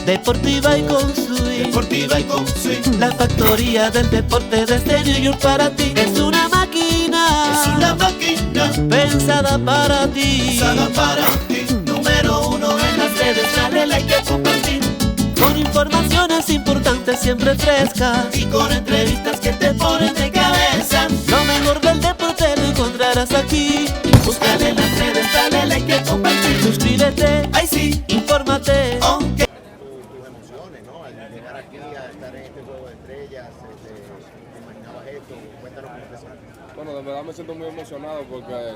Deportiva y con swing. Deportiva y con swing. La factoría del deporte desde New York para ti. Es una máquina. Es una máquina pensada para ti. Pensada para ti. Número uno en las redes, dale like y compartir. Con informaciones importantes siempre frescas. Y con entrevistas que te ponen de cabeza. Lo mejor del deporte lo encontrarás aquí. Búscale en las redes, dale like y compartir. Suscríbete, ahí sí, infórmate. Okay. Tus emociones, ¿no? Al llegar aquí a estar en este juego de estrellas, ¿te imaginabas esto? Cuéntanos cómo te sientes. Bueno, de verdad me siento muy emocionado porque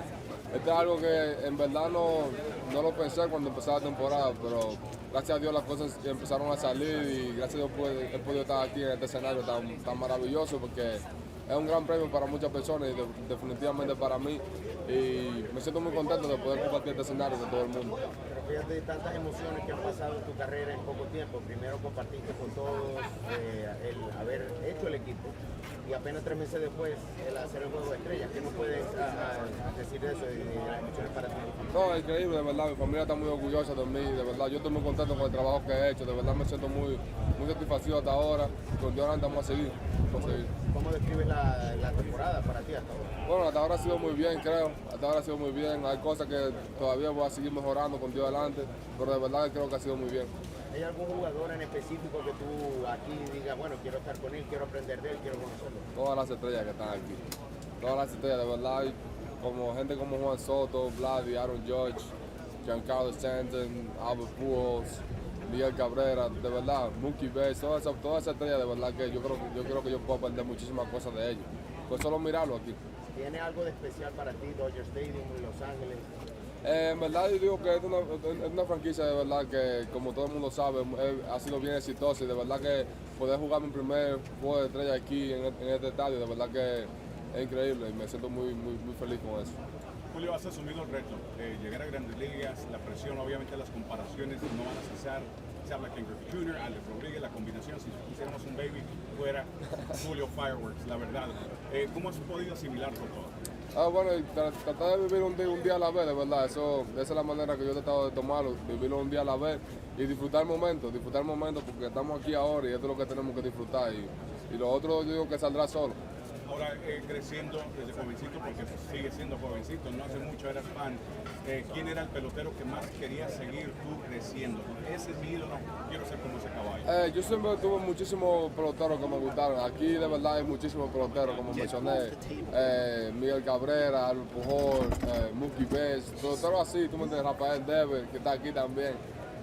esto es algo que en verdad no lo pensé cuando empezó la temporada, pero gracias a Dios las cosas empezaron a salir y gracias a Dios he podido estar aquí en este escenario tan maravilloso porque es un gran premio para muchas personas y definitivamente para mí, y me siento muy contento de poder compartir este escenario con todo el mundo. Pero fíjate tantas emociones que han pasado en tu carrera en poco tiempo. Primero compartiste con todos el haber hecho el equipo y apenas 3 meses después el hacer el juego de estrellas. ¿Qué nos puedes decir de eso y de las emociones para ti? No, es increíble, de verdad, mi familia está muy orgullosa de mí, de verdad, yo estoy muy contento con el trabajo que he hecho, de verdad me siento muy satisfacido hasta ahora, con Dios vamos a seguir. ¿Cómo describes la temporada para ti hasta ahora? Bueno, hasta ahora ha sido muy bien, creo, hasta ahora ha sido muy bien, hay cosas que todavía voy a seguir mejorando con Dios adelante, pero de verdad creo que ha sido muy bien. ¿Hay algún jugador en específico que tú aquí digas, bueno, quiero estar con él, quiero aprender de él, quiero conocerlo? Todas las estrellas que están aquí, todas las estrellas, de verdad, como gente como Juan Soto, Vlad, Aaron Judge, Giancarlo Stanton, Albert Pujols, Miguel Cabrera, de verdad, Mookie Betts, todas esas estrellas, de verdad que yo creo que yo puedo aprender muchísimas cosas de ellos. Pues solo mirarlo aquí. ¿Tiene algo de especial para ti Dodger Stadium en Los Ángeles? En verdad yo digo que es una franquicia de verdad que, como todo el mundo sabe, ha sido bien exitosa y de verdad que poder jugar mi primer juego de estrella aquí en este estadio, de verdad que es increíble y me siento muy feliz con eso. Julio, has asumido el reto, llegar a Grandes Ligas, la presión, obviamente las comparaciones no van a cesar. Se habla que en Griffey Jr., Alex Rodríguez, la combinación, si pusiéramos un baby, fuera Julio Fireworks, la verdad. ¿Cómo has podido asimilarlo todo? Bueno, tratar de vivir un día a la vez, de verdad, esa es la manera que yo he tratado de tomarlo, vivirlo un día a la vez y disfrutar el momento porque estamos aquí ahora y esto es lo que tenemos que disfrutar y lo otro yo digo que saldrá solo. Ahora creciendo desde jovencito, porque sigue siendo jovencito, no hace mucho eras fan, ¿quién era el pelotero que más querías seguir tú creciendo? Ese es mi ídolo, quiero ser como ese caballo. Yo siempre tuve muchísimos peloteros que me gustaron, aquí de verdad hay muchísimos peloteros, como mencioné, Miguel Cabrera, Albert Pujols, Mookie Betts, peloteros así, tú me entiendes, Rafael Devers, que está aquí también.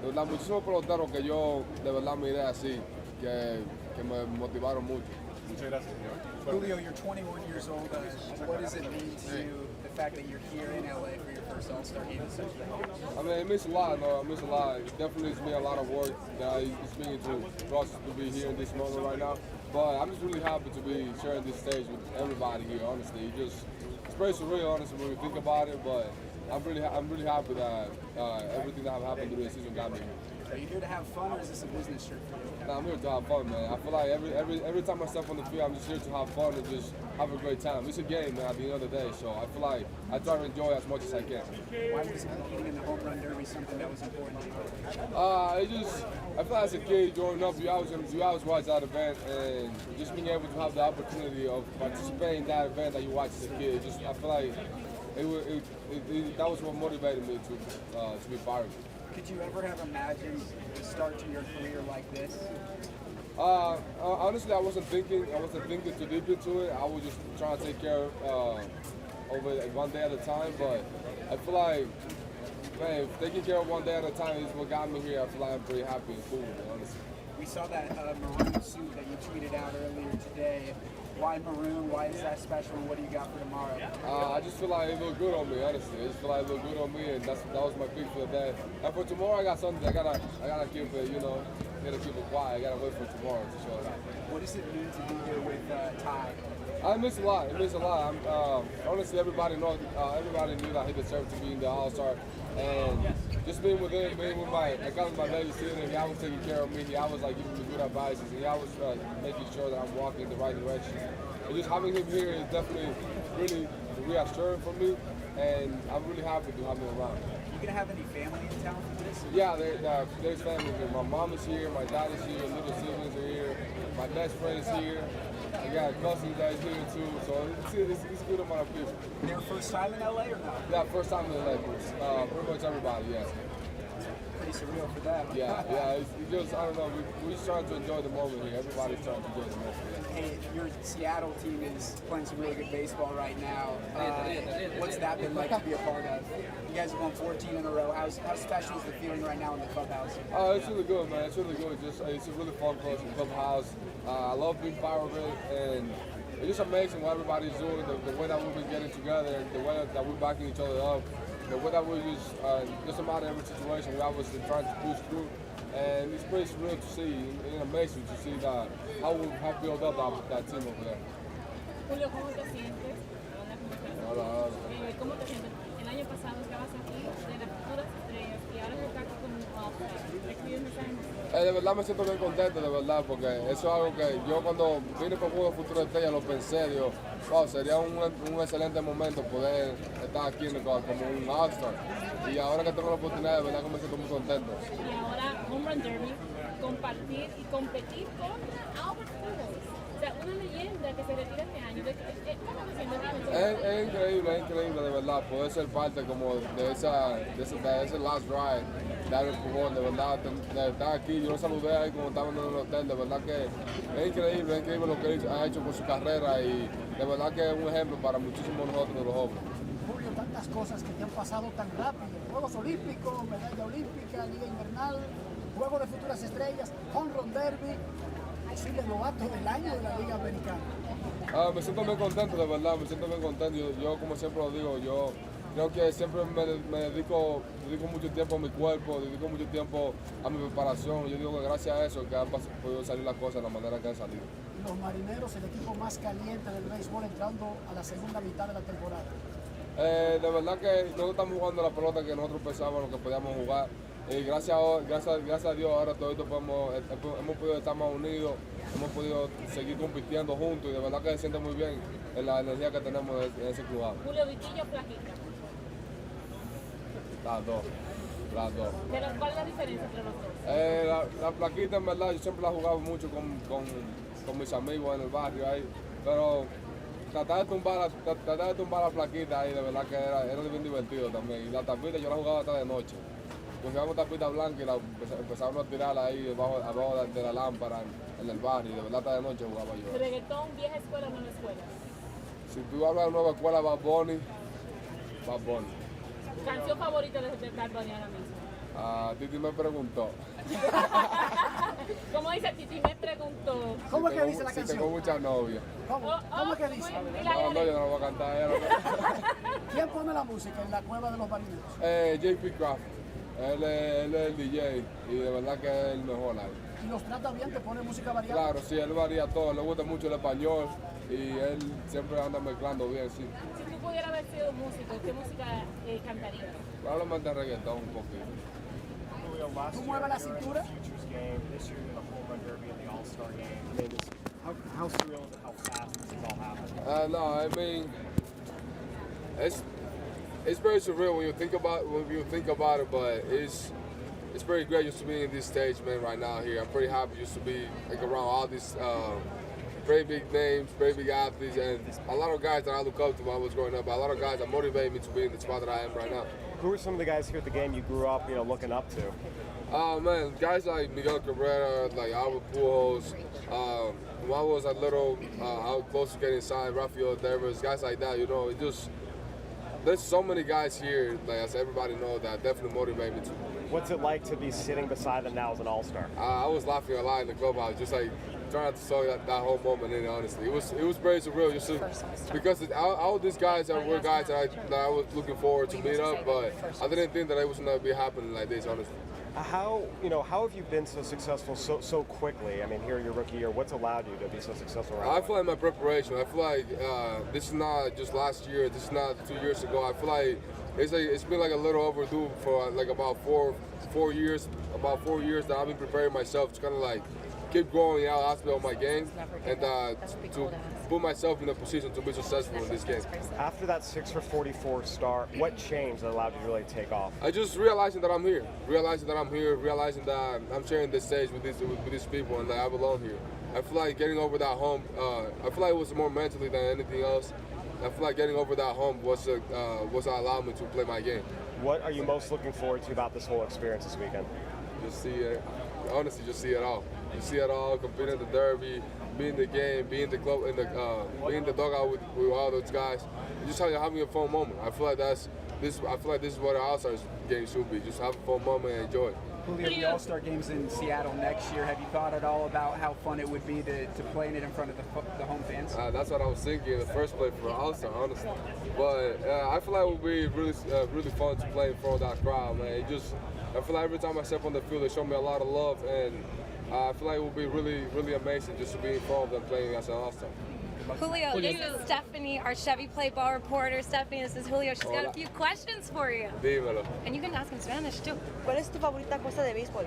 De verdad, muchísimos peloteros que yo de verdad miré así, que me motivaron mucho. Muchas gracias, señor. Julio, you're 21 years old. What does it mean to you, the fact that you're here in LA for your first All-Star game in such a big game? I mean, it means a lot. No, it means a lot. It definitely means me a lot of work. It's meaning to us to be here in this moment right now. But I'm just really happy to be sharing this stage with everybody here. Honestly, it's very surreal, honestly, when we think about it. But I'm really happy that everything that happened through this season got me here. Are you here to have fun, or is this a business trip for you? Nah, I'm here to have fun, man. I feel like every time I step on the field, I'm just here to have fun and just have a great time. It's a game, man, at the end of the day, so I feel like I try to enjoy it as much as I can. Why was competing in the home run derby something that was important to you? I feel like as a kid growing up, you always watch that event, and just being able to have the opportunity of participating in that event that you watch as a kid, I feel like that was what motivated me to be part of it. Could you ever have imagined the start to your career like this? Honestly, I wasn't thinking too deep into it. I was just trying to take care of one day at a time. But I feel like, man, taking care of one day at a time is what got me here. I feel like I'm pretty happy and cool with it, honestly. We saw that maroon suit that you tweeted out earlier today. Why maroon? Why is that special? And what do you got for tomorrow? I just feel like it looked good on me, honestly. I just feel like it looked good on me, and that was my pick for the day. And for tomorrow, I got something. I gotta keep it, gotta keep it quiet. I gotta wait for tomorrow to show it out. What does it mean to be here with Ty? I miss a lot. It means a lot. Honestly, everybody knew that he deserved to be in the All-Star, and just being with him, being with my daily student, he always taking care of me. He always giving me good advice, and he always making sure that I'm walking in the right direction. And just having him here is definitely really reassuring for me, and I'm really happy to have him around. gonna have any family in town for this? Yeah, there's family here. My mom is here, my dad is here, little siblings are here, my best friend is here. I got cousins that is here too, so it's a good amount of people. Their first time in LA or no? Yeah, first time in LA. Pretty much everybody, yeah. Pretty surreal for them. Yeah, it's just, I don't know, we're just trying to enjoy the moment here. Everybody's trying to enjoy the moment. Hey, your Seattle team is playing some really good baseball right now. What's that been like to be a part of? You guys have won 14 in a row. How special is the feeling right now in the clubhouse? Oh, it's really good, man. It's really good. It's a really fun place in the clubhouse. I love being part of it, and it's just amazing what everybody's doing, the way that we've been getting together, the way that we're backing each other up, the way that we just no matter every situation, we obviously trying to push through. And it's pretty surreal to see, and amazing to see that how we have built up that team over there. Julio, ¿cómo te sientes? Hola, ¿cómo te sientes? ¿Cómo te sientes? El año pasado estabas aquí de las futuras estrellas y ahora estás aquí con un All-Star. ¿Escribes mensajes? De verdad me siento bien contento, de verdad, porque eso es algo que yo cuando vine por Juego de Futura Estrella lo pensé, digo, wow, sería un excelente momento poder estar aquí como un All-Star. Y ahora que tengo la oportunidad, de verdad que me siento muy contento. Y ahora, Home Run Derby, compartir y competir contra Albert Pujols. O sea, una leyenda que se retira este año. ¿Cómo te sientes realmente? Es increíble, de verdad, poder ser parte como de ese last ride de Albert Pujols, de verdad, de estar aquí. Yo lo saludé ahí como estaban en el hotel, de verdad que es increíble lo que él ha hecho con su carrera y de verdad que es un ejemplo para muchísimos nosotros de los jóvenes. Julio, tantas cosas que te han pasado tan rápido. Juegos Olímpicos, medalla olímpica, Liga Invernal, Juego de Futuras Estrellas, Home Run Derby, posible Novato del año de la Liga Americana. Me siento muy contento, de verdad, me siento muy contento. Yo como siempre lo digo, yo creo que siempre me dedico mucho tiempo a mi cuerpo, dedico mucho tiempo a mi preparación. Yo digo que gracias a eso que han podido salir las cosas de la manera que han salido. Y los Marineros, el equipo más caliente del béisbol, entrando a la segunda mitad de la temporada. De verdad que nosotros estamos jugando la pelota que nosotros pensábamos que podíamos jugar. Y gracias a Dios ahora todos hemos podido estar más unidos, hemos podido seguir compitiendo juntos y de verdad que se siente muy bien en la energía que tenemos en ese club. Julio, Vitillo, Flaquita. Las dos. ¿Cuál es la diferencia entre los dos? La Flaquita en verdad yo siempre la he jugado mucho con mis amigos en el barrio ahí, pero tratar de tumbar la Flaquita ahí de verdad que era bien divertido también. Y la tapita yo la jugaba hasta de noche. Cogíamos tapita blanca y empezamos a tirarla ahí abajo de la lámpara en el barrio y de verdad hasta de noche jugaba yo. ¿Reggaetón, vieja escuela o nueva escuela? Si tú hablas de nueva escuela, Bad Bunny. ¿Canción favorita de Bad Bunny ahora mismo? Titi me preguntó. ¿Cómo dice Titi me preguntó? ¿Cómo es que dice la Si canción? tengo muchas novias. ¿Cómo es que dice? No, yo no lo voy a cantar. ¿Quién pone la música en la cueva de los marineros? JP Craft. Él es el DJ y de verdad que es el mejor ahí. ¿Y los trata bien? ¿Te pone música variada? Claro, sí, él varía todo, le gusta mucho el español y él siempre anda mezclando bien, sí. Si tú pudieras haber sido músico, ¿qué música cantarías? Probablemente reggaetón un poquito. ¿Tú mueves la cintura? How surreal is it how fast this is all happening? No, I mean, it's very surreal when you think about it, but it's very great just to be in this stage, man, right now here. I'm pretty happy just to be like around all these very big names, very big athletes, and a lot of guys that I look up to when I was growing up. A lot of guys that motivate me to be in the spot that I am right now. Who are some of the guys here at the game you grew up, looking up to? Oh man, guys like Miguel Cabrera, like Albert Pujols. When I was a little, I was close to getting signed, Rafael Devers, guys like that. It just there's so many guys here, like as everybody knows, that definitely motivate me too. What's it like to be sitting beside them now as an all-star? I was laughing a lot in the clubhouse, just like trying to soak that whole moment in. Honestly, it was very surreal, just to, because all these guys were guys that I was looking forward to meet up, but I didn't think that it was gonna be happening like this, honestly. How have you been so successful so quickly? I mean, here your rookie year, what's allowed you to be so successful right now? I feel like my preparation. I feel like this is not just last year. This is not 2 years ago. I feel like it's been like a little overdue for like about four years. About 4 years that I've been preparing myself to kind of like keep growing out aspect of my game and to put myself in a position to be successful in this game. After that 6 for 44 start, what changed that allowed you to really take off? I just realizing that I'm here, realizing that I'm sharing this stage with these people and that I belong here. I feel like getting over that hump, I feel like it was more mentally than anything else. I feel like getting over that hump was what allowed me to play my game. What are you most looking forward to about this whole experience this weekend? Just see it, honestly, just see it all. You see it all, competing in the derby, being in the game, being in the club, being in the dugout with all those guys. Just having a fun moment. I feel like this is what an All-Stars game should be. Just have a fun moment and enjoy it. Julio, the All-Star Game's in Seattle next year. Have you thought at all about how fun it would be to play in it in front of the home fans? That's what I was thinking in the first place for All-Star, honestly. But I feel like it would be really fun to play in front of that crowd, man. I feel like every time I step on the field, they show me a lot of love, and I feel like it would be really amazing just to be in front of them playing as an All-Star. Julio, this is Stephanie, our Chevy Play ball reporter. Stephanie, this is Julio. She's got a few questions for you. Dímelo. And you can ask in Spanish too. ¿Cuál es tu favorita cosa de béisbol?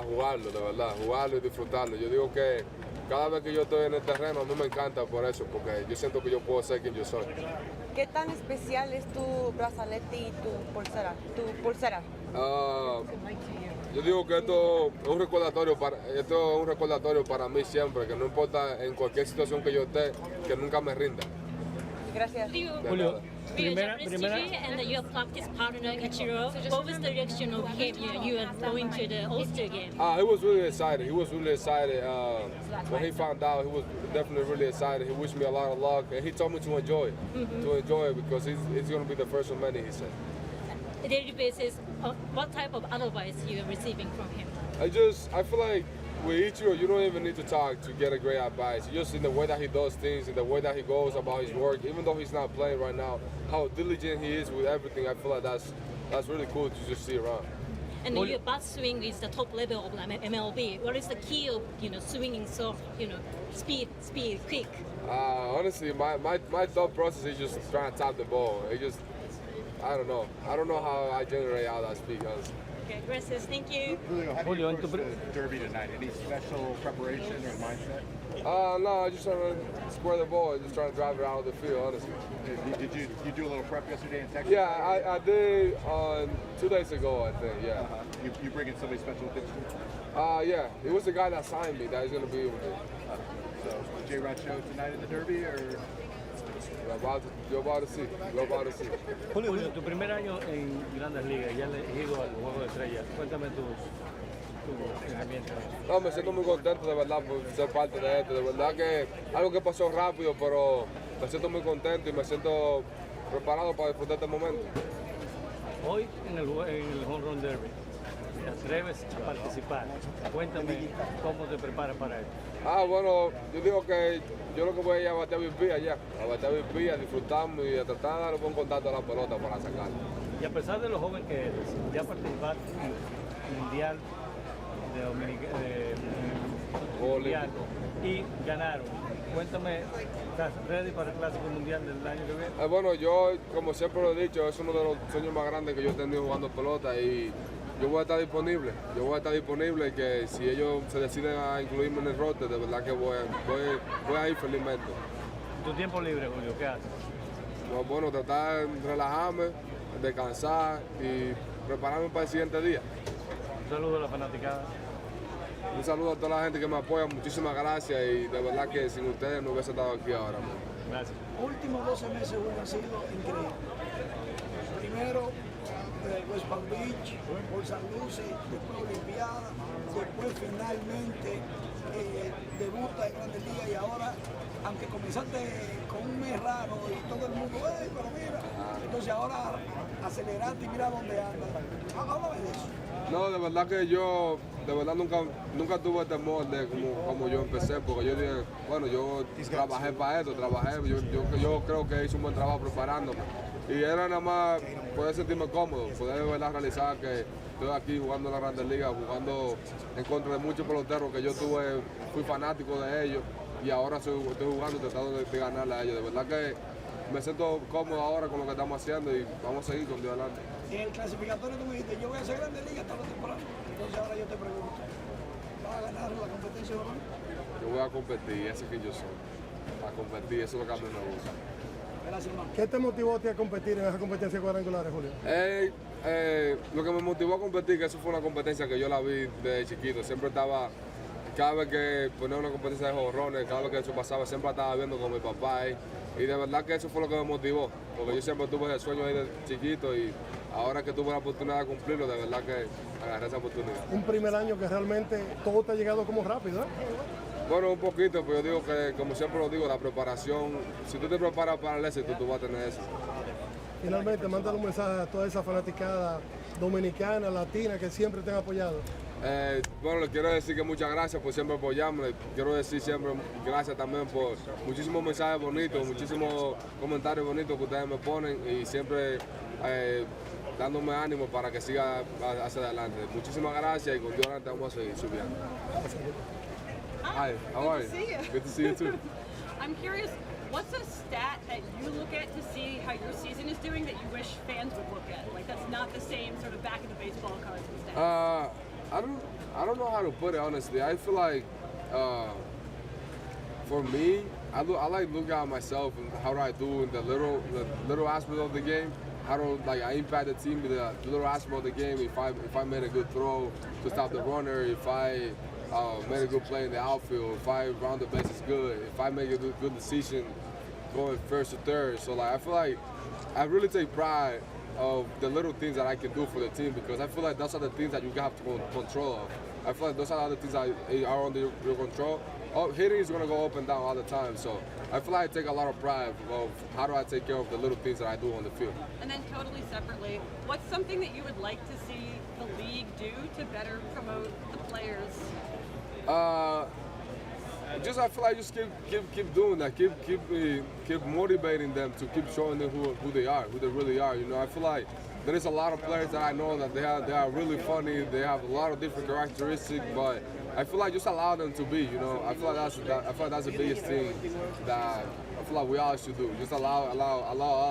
Jugarlo, de verdad, jugarlo y disfrutarlo. Yo digo que cada vez que yo estoy en el terreno, a mí me encanta por eso, porque yo siento que yo puedo ser quien yo soy. ¿Qué tan especial es tu brazalete y tu pulsera? Yo digo que esto es un recordatorio para mí siempre, que no importa en cualquier situación que yo esté, que nunca me rinda. Gracias. Julio, primera. And your practice partner Ichiro, what was the reaction of him? You are going to the All-Star game. He was really excited. When he found out. He was definitely really excited. He wished me a lot of luck, and he told me to enjoy it, because he's going to be the first of many. He said. On a daily basis, what type of advice you are receiving from him? I feel like with Ichiro, you don't even need to talk to get a great advice. Just in the way that he does things, in the way that he goes about his work, even though he's not playing right now, how diligent he is with everything. I feel like that's really cool to just see around. And your bat swing is the top level of MLB. What is the key of swinging so speed, quick? Honestly, my thought process is just trying to tap the ball. I don't know. I don't know how I generate all that speed, honestly. Okay, gracias. Thank you. Julio, how do you approach the derby tonight? Any special preparation or mindset? No, just trying to square the ball, just trying to drive it out of the field, honestly. Did you do a little prep yesterday in Texas? Yeah, I did 2 days ago, I think, yeah. You bringing somebody special with you? Yeah, it was the guy that signed me that is going to be with me. So, J-Rod show tonight in the derby, or? You're about to see. Julio, tu primer año en Grandes Ligas, ya le he ido al Juego de Estrellas. Cuéntame tu pensamiento. No, me siento muy contento de verdad por ser parte de esto. De verdad que algo que pasó rápido, pero me siento muy contento y me siento preparado para disfrutar este momento. Hoy en el Home Run Derby, ¿te atreves a participar? Cuéntame cómo te preparas para esto. Bueno, yo digo que yo lo que voy a ir a batear BP allá, a disfrutarme y a tratar de dar un buen contacto a la pelota para sacarla. Y a pesar de lo joven que eres, ya participaste en el Mundial Mundial y ganaron. Cuéntame, ¿estás ready para el Clásico Mundial del año que viene? Bueno, yo, como siempre lo he dicho, es uno de los sueños más grandes que yo he tenido jugando pelota y yo voy a estar disponible. Y que si ellos se deciden a incluirme en el roster, de verdad que voy a ir felizmente. ¿Tu tiempo libre, Julio, qué haces? Bueno, tratar de relajarme, descansar y prepararme para el siguiente día. Un saludo a la fanaticada. Un saludo a toda la gente que me apoya, muchísimas gracias y de verdad que sin ustedes no hubiese estado aquí ahora. Gracias. Últimos 12 meses han sido increíbles. Primero, West Palm Beach, por San Luis, después Olimpiada, después finalmente debuta en Grandes Ligas y ahora, aunque comenzaste con un mes raro y todo el mundo, pero mira, entonces ahora aceleraste y mira dónde andas. Háblame de eso. No, de verdad que yo, nunca tuve temor de como yo empecé, porque yo dije, bueno, yo trabajé para esto, yo creo que hice un buen trabajo preparándome. Y era nada más poder sentirme cómodo, poder de verdad realizar que estoy aquí jugando en la Grandes Ligas, jugando en contra de muchos peloteros que yo fui fanático de ellos y ahora estoy jugando tratando de ganarle a ellos. De verdad que me siento cómodo ahora con lo que estamos haciendo y vamos a seguir con Dios adelante. En el clasificatorio tú me dijiste, yo voy a hacer Grandes Ligas hasta la temporada. Entonces ahora yo te pregunto, ¿Vas a ganar la competencia, varón? Yo voy a competir, ese que yo soy. A competir, eso es lo que a mí me gusta. Gracias, hermano. ¿Qué te motivó a ti a competir en esas competencias cuadrangulares, Julio? Lo que me motivó a competir, que eso fue una competencia que yo la vi desde chiquito. Siempre estaba, cada vez que ponía una competencia de jorrones, cada vez que eso pasaba, siempre estaba viendo con mi papá ahí. Y de verdad que eso fue lo que me motivó, porque yo siempre tuve ese sueño ahí de chiquito y ahora que tuve la oportunidad de cumplirlo, de verdad que agarré esa oportunidad. Un primer año que realmente todo te ha llegado como rápido, ¿eh? Bueno, un poquito, pero yo digo que, como siempre lo digo, la preparación, si tú te preparas para el éxito, tú vas a tener eso. Finalmente, mándale un mensaje a toda esa fanaticada dominicana, latina, que siempre te han apoyado. Bueno, les quiero decir que muchas gracias por siempre apoyarme. Quiero decir siempre gracias también por muchísimos mensajes bonitos, muchísimos comentarios bonitos que ustedes me ponen y siempre dándome ánimo para que siga hacia adelante. Muchísimas gracias y con Dios adelante vamos a seguir subiendo. Hi, how are you? Good to see you. Good to see you too. I'm curious, what's a stat that you look at to see how your season is doing that you wish fans would look at? Like that's not the same sort of back of the baseball cards and stats. I don't know how to put it honestly. I feel like for me, I like looking at myself and how do I do in the little aspect of the game. How do I impact the team with the little aspect of the game? If I made a good throw to stop the runner, if I made a good play in the outfield, if I round the bases good, if I make a good decision going first to third. So I feel like I really take pride of the little things that I can do for the team because I feel like those are the things that you have to control of. I feel like those are the things that are under your control. Hitting is going to go up and down all the time, so I feel like I take a lot of pride of how do I take care of the little things that I do on the field. And then totally separately, what's something that you would like to see the league do to better promote the players? I feel like just keep doing that, keep motivating them to keep showing them who they are, who they really are. You know, I feel like there is a lot of players that I know that they are really funny. They have a lot of different characteristics, but I feel like just allow them to be. You know, I feel like that's the biggest thing that I feel like we all should do. Just allow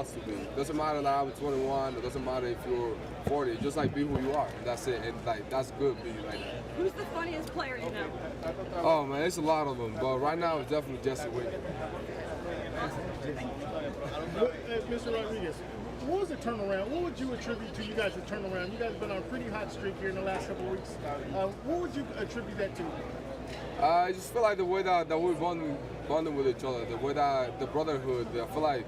us to be. It doesn't matter that I'm 21. It doesn't matter if you're 40. Just be who you are. And that's it. And that's good. Be like that. Who's the funniest player you know? Oh man, it's a lot of them. But right now it's definitely Jesse Wiggins. Mr. Rodríguez, what was the turnaround? What would you attribute to you guys' turnaround? You guys have been on a pretty hot streak here in the last couple of weeks. What would you attribute that to? I just feel like the way that we're bonding with each other, the way that the brotherhood, I feel like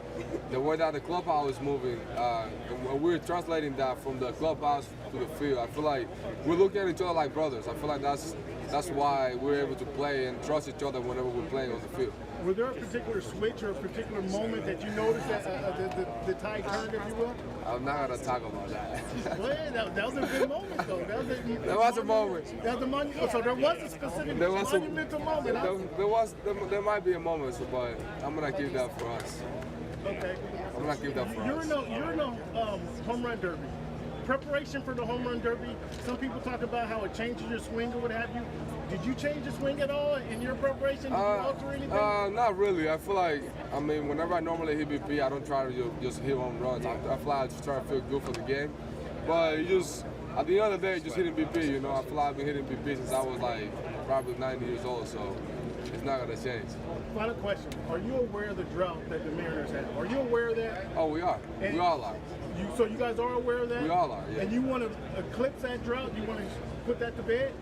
the way that the clubhouse is moving, and we're translating that from the clubhouse to the field. I feel like we're looking at each other like brothers. I feel like that's why we're able to play and trust each other whenever we're playing on the field. Was there a particular switch or a particular moment that you noticed that the tide turned, if you will? I'm not going to talk about that. Well, yeah, that was a good moment, though. There was a moment. That was a moment. So there was a specific monumental moment. There might be a moment, but I'm going to keep that for us. Okay. I'm going to keep that for us. You're in a home run derby. Preparation for the home run derby, some people talk about how it changes your swing or what have you. Did you change your swing at all in your preparation? Did you alter anything? Not really. I feel like, whenever I normally hit BP, I don't try to just hit home runs. I feel like I just try to feel good for the game. But at the end of the day, just hitting BP, you know, I feel like I've been hitting BP since I was probably 90 years old, so it's not going to change. Final question. Are you aware of the drought that the Mariners have? Are you aware of that? Oh, we are. We all are. So you guys are aware of that? We all are, yeah. And you want to eclipse that drought? You want to put that to bed?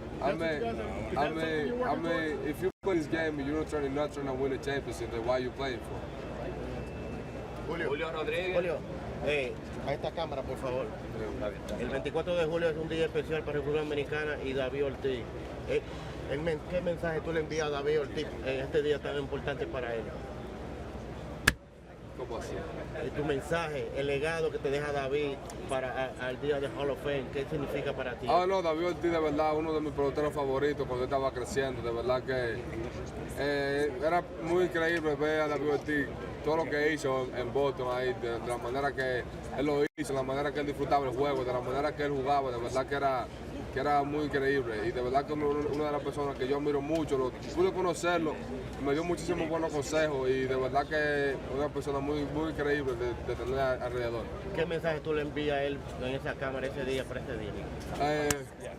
If you play this game and you're not trying to win a championship, then why are you playing for? Julio Rodríguez. A esta cámara, por favor. El 24 de julio es un día especial para República Dominicana y David Ortiz. ¿Qué mensaje tú le envías a David Ortiz en este día tan importante para él? ¿Cómo así? Tu mensaje, el legado que te deja David al día de Hall of Fame, ¿qué significa para ti? No, David Ortiz de verdad, uno de mis peloteros favoritos cuando yo estaba creciendo, de verdad que era muy increíble ver a David Ortiz, todo lo que hizo en Boston ahí, de la manera que él lo hizo, de la manera que él disfrutaba el juego, de la manera que él jugaba, de verdad que era muy increíble y de verdad que una de las personas que yo admiro mucho, pude conocerlo, me dio muchísimos buenos consejos y de verdad que una persona muy increíble de tener alrededor. ¿Qué mensaje tú le envías a él en esa cámara ese día para ese día?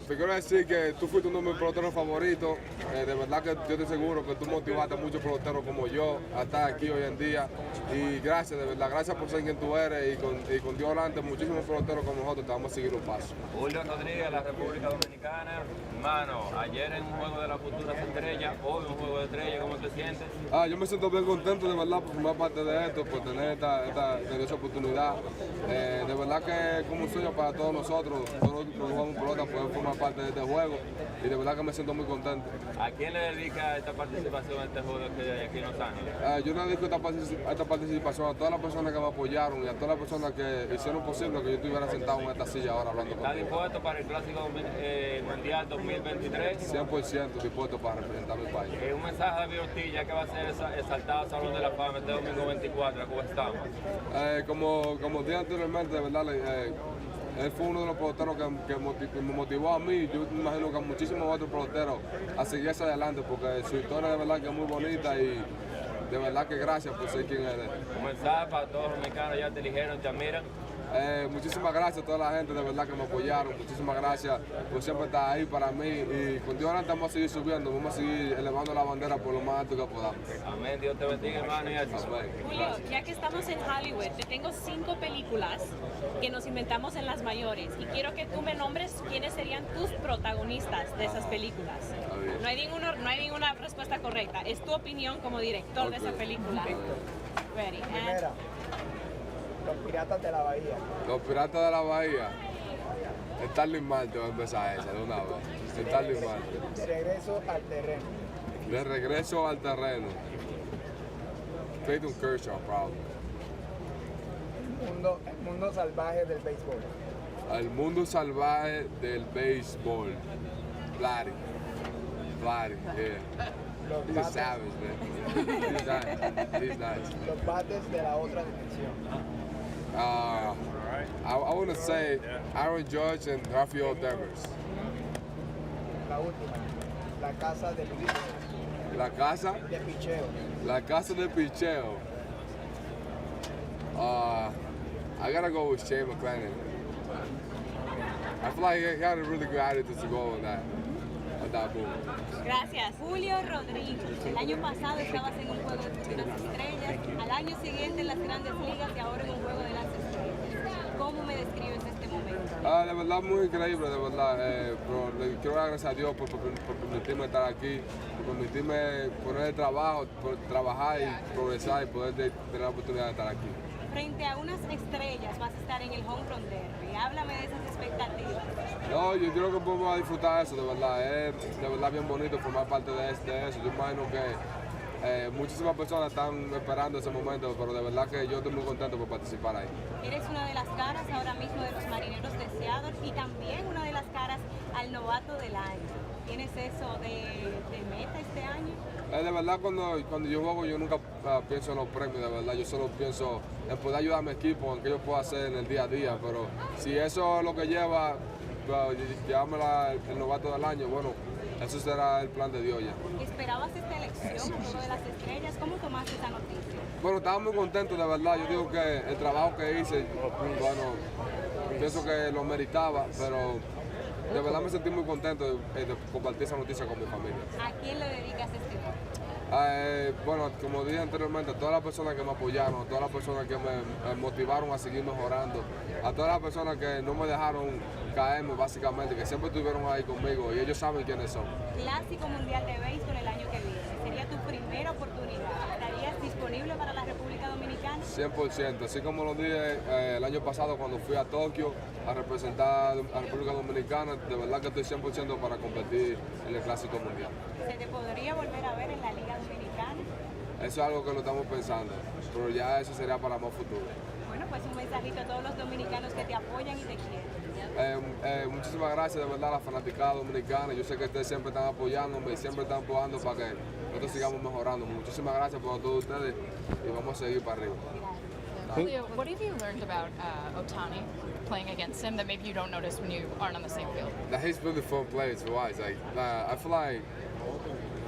te quiero decir que tú fuiste uno de mis peloteros favoritos. De verdad que yo estoy seguro que tú motivaste a muchos peloteros como yo a estar aquí hoy en día. Y gracias, de verdad, gracias por ser quien tú eres. Y con Dios delante, muchísimos peloteros como nosotros te vamos a seguir un paso. Julio Rodríguez, la República Dominicana. Hermano, ayer en un juego de las futuras estrellas, hoy un juego de estrellas, ¿cómo te sientes? Yo me siento bien contento, de verdad, por formar parte de esto, por tener esta oportunidad. De verdad que es como un sueño para todos nosotros, todos los que jugamos pelota, poder formar parte de este juego. Y de verdad que me siento muy contento. ¿A quién le dedica esta participación a este juego que hay aquí en Los Ángeles? Yo le dedico esta participación a todas las personas que me apoyaron y a todas las personas que hicieron posible que yo estuviera sentado en esta silla ahora hablando contigo. ¿Estás dispuesto para el Clásico Mundial 2023? 100% dispuesto para representar mi país. Un mensaje de Virtilla que va a ser exaltado al Salón de la Fama este domingo 24, ¿cómo estamos? Como dije anteriormente, de verdad, él fue uno de los peloteros que me motivó a mí. Yo me imagino que a muchísimos otros peloteros a seguir hacia adelante, porque su historia de verdad que es muy bonita y de verdad que gracias por ser quien eres. Un mensaje para todos los mexicanos, ya te eligieron, te admiran. Muchísimas gracias a toda la gente de verdad que me apoyaron, muchísimas gracias por siempre estar ahí para mí y con Dios delante vamos a seguir subiendo, vamos a seguir elevando la bandera por lo más alto que podamos. Amén, Dios te bendiga hermano y éxito. Julio, ya que estamos en Hollywood, te tengo 5 películas que nos inventamos en las mayores y quiero que tú me nombres quiénes serían tus protagonistas de esas películas. No hay ninguna respuesta correcta, es tu opinión como director de esa película. Ready. Primera. Los Piratas de la Bahía. Los Piratas de la Bahía. Starling Marte va a empezar esa de una vez. Starling Marte. De regreso al terreno. De regreso al terreno. Clayton Kershaw, probably. El mundo salvaje del béisbol. El mundo salvaje del béisbol. Vladdy, yeah. He's a savage, man. He's nice. Los bates de la otra dimensión. I want to say Aaron Judge and Rafael Devers. La última, la casa de picheo. La casa de picheo. La casa de picheo. I gotta go with Shane McClanahan. I feel like he had a really good attitude to go on that. Gracias. Julio Rodríguez, el año pasado estabas en un juego de futuras estrellas, al año siguiente en las grandes ligas y ahora en un juego de las estrellas. ¿Cómo me describes este momento? De verdad muy increíble, de verdad. Pero le quiero agradecer a Dios por permitirme estar aquí, por permitirme poner el trabajo, por trabajar y progresar y poder tener la oportunidad de estar aquí. Frente a unas estrellas vas a estar en el Home Run Derby. Háblame de esas expectativas. No, yo creo que podemos disfrutar eso, de verdad. Es de verdad bien bonito formar parte de eso. Yo imagino que muchísimas personas están esperando ese momento, pero de verdad que yo estoy muy contento por participar ahí. Eres una de las caras ahora mismo de los Marineros de Seattle y también una de las caras al Novato del Año. ¿Tienes eso de meta este año? De verdad, cuando yo juego, yo nunca pienso en los premios, de verdad. Yo solo pienso en poder ayudar a mi equipo, en qué yo puedo hacer en el día a día. Pero si eso es lo que lleva, llevarme el Novato del Año, bueno, eso será el plan de Dios ya. ¿Esperabas esta elección, el juego de las estrellas? ¿Cómo tomaste esta noticia? Bueno, estaba muy contento, de verdad. Yo digo que el trabajo que hice, bueno, pienso que lo meritaba, pero de verdad me sentí muy contento de compartir esa noticia con mi familia. ¿A quién le dedicas este juego? Bueno, como dije anteriormente, a todas las personas que me apoyaron, a todas las personas que me motivaron a seguir mejorando, a todas las personas que no me dejaron caerme básicamente, que siempre estuvieron ahí conmigo y ellos saben quiénes son. Clásico Mundial de Béisbol el año que viene, sería tu primera oportunidad. ¿Estarías disponible para la República Dominicana? 100%, así como lo dije el año pasado cuando fui a Tokio a representar a República Dominicana, de verdad que estoy 100% para competir en el Clásico Mundial. ¿Se te podría volver a ver en la Liga Dominicana? Eso es algo que lo estamos pensando, pero ya eso sería para más futuro. Bueno, pues un mensajito a todos los dominicanos que te apoyan y te quieren. Muchísimas gracias de verdad a la fanaticada dominicana. Yo sé que ustedes siempre están apoyándome y siempre están apoyando para que nosotros sigamos mejorando. Muchísimas gracias por todos ustedes y vamos a seguir para arriba. Julio, what have you learned about Ohtani playing against him that maybe you don't notice when you aren't on the same field? That he's really fun player to watch. I feel like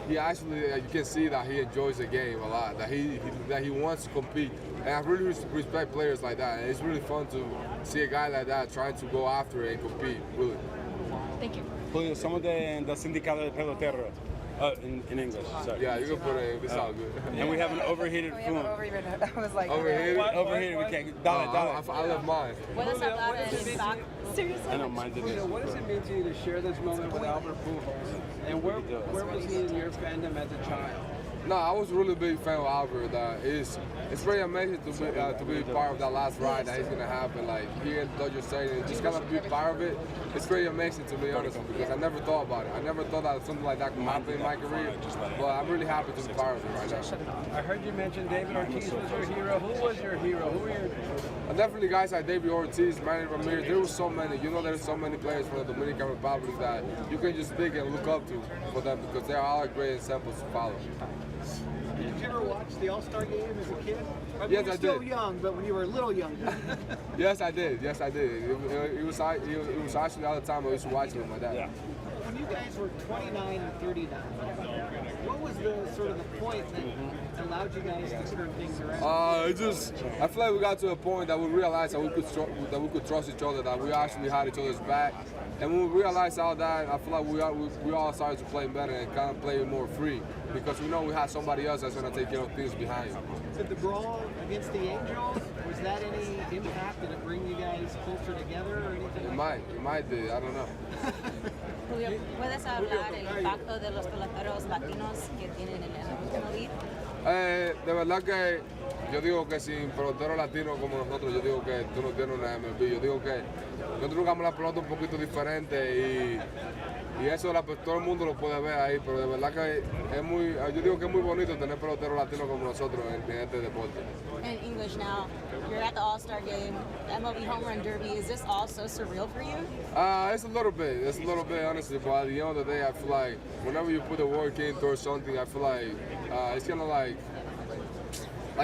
he actually, you can see that he enjoys the game a lot. That he wants to compete. And I really respect players like that. And it's really fun to see a guy like that trying to go after it and compete. Really. Thank you. Julio, somos del sindicato de peloteros. In English, sorry. Yeah, you can put it in. It's all good. And we have an overheated phone. I was like, Overheated, we can't. Dale. I love mine. ¿Puedes hablar en impacto? Seriously? I know mine did this. What does it mean to you to share this moment with Albert Pujols? And where was he in your fandom as a child? No, I was a really big fan of Albert. It's very amazing to be part of that last ride that he's gonna have, and like here in Dodger Stadium, just kind of be part of it. It's very amazing to me, honestly, because I never thought about it. I never thought that something like that could happen in my career, but I'm really happy to be part of it right now. I heard you mention David Ortiz was your hero. Who was your hero? Who were your? Definitely guys like David Ortiz, Manny Ramirez. There were so many. You know, there's so many players from the Dominican Republic that you can just think and look up to for them because they are all great examples to follow. Did you ever watch the All-Star game as a kid? Yes, you were I still did. young, but when you were a little younger. Yes, I did. It was actually all the time I used to watch it with my dad. Yeah. When you guys were 29 and 39, what was the sort of the point that allowed you guys to turn things around? I feel like we got to a point that we realized that we could trust each other, that we actually had each other's back. And when we realized all that, I feel like we all started to play better and kind of play more free because we know we had somebody else that's going to take care of things behind. Did the brawl against the Angels, was that any impact? Did it bring you guys closer together or anything? It might do. I don't know. Julio, ¿puedes hablar el impacto de los peloteros latinos que tienen en el último día? De verdad que yo digo que sin peloteros latinos como nosotros, yo digo que tú no tienes una MLB. Yo digo que nosotros jugamos la pelota un poquito diferente y eso todo el mundo lo puede ver ahí, pero de verdad que yo digo que es muy bonito tener peloteros latinos como nosotros en este deporte. In English now, you're at the All-Star game, MLB Home Run Derby. Is this all so surreal for you? It's a little bit, honestly, but at the end of the day, I feel like whenever you put the work in towards something, I feel like it's kind of like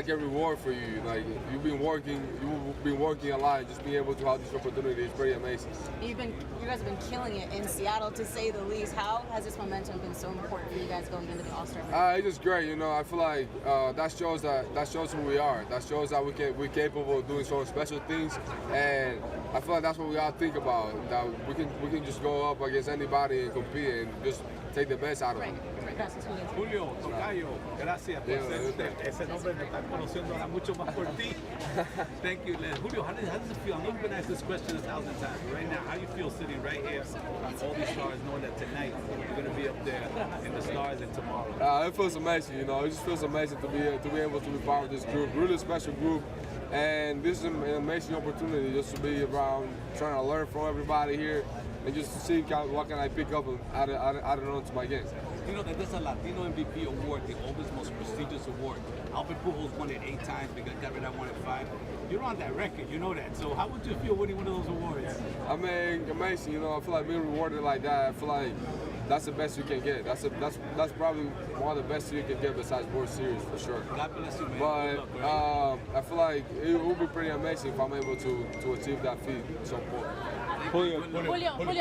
a reward for you. Like you've been working a lot, and just being able to have this opportunity is pretty amazing. You guys have been killing it in Seattle, to say the least. How has this momentum been so important for you guys going into the All-Star break? It's just great, you know. I feel like that shows who we are. That shows that we're capable of doing some special things, and I feel like that's what we all think about. That we can just go up against anybody and compete and just take the best out of them. Gracias, Julio. Julio, Tocayo, gracias por ese nombre me están conociendo ahora mucho más por ti. Thank you, Len. Julio, how does it feel? I know you've been asked this question 1,000 times, but right now, how do you feel sitting right here on all these stars, knowing that tonight you're going to be up there in the stars and tomorrow? It feels amazing, you know. It just feels amazing to be able to be part of this group, really special group. And this is an amazing opportunity just to be around, trying to learn from everybody here, and just see what can I pick up and add on to my game. You know that there's a Latino MVP award, the oldest, most prestigious award. Albert Pujols won it 8 times, because Gabriel won it 5. You're on that record, you know that. So how would you feel winning one of those awards? I mean, amazing. You know, I feel like being rewarded like that. I feel like that's the best you can get. That's probably one of the best you can get besides World Series for sure. God bless you, man. But I feel like it would be pretty amazing if I'm able to achieve that feat at some point. Julio,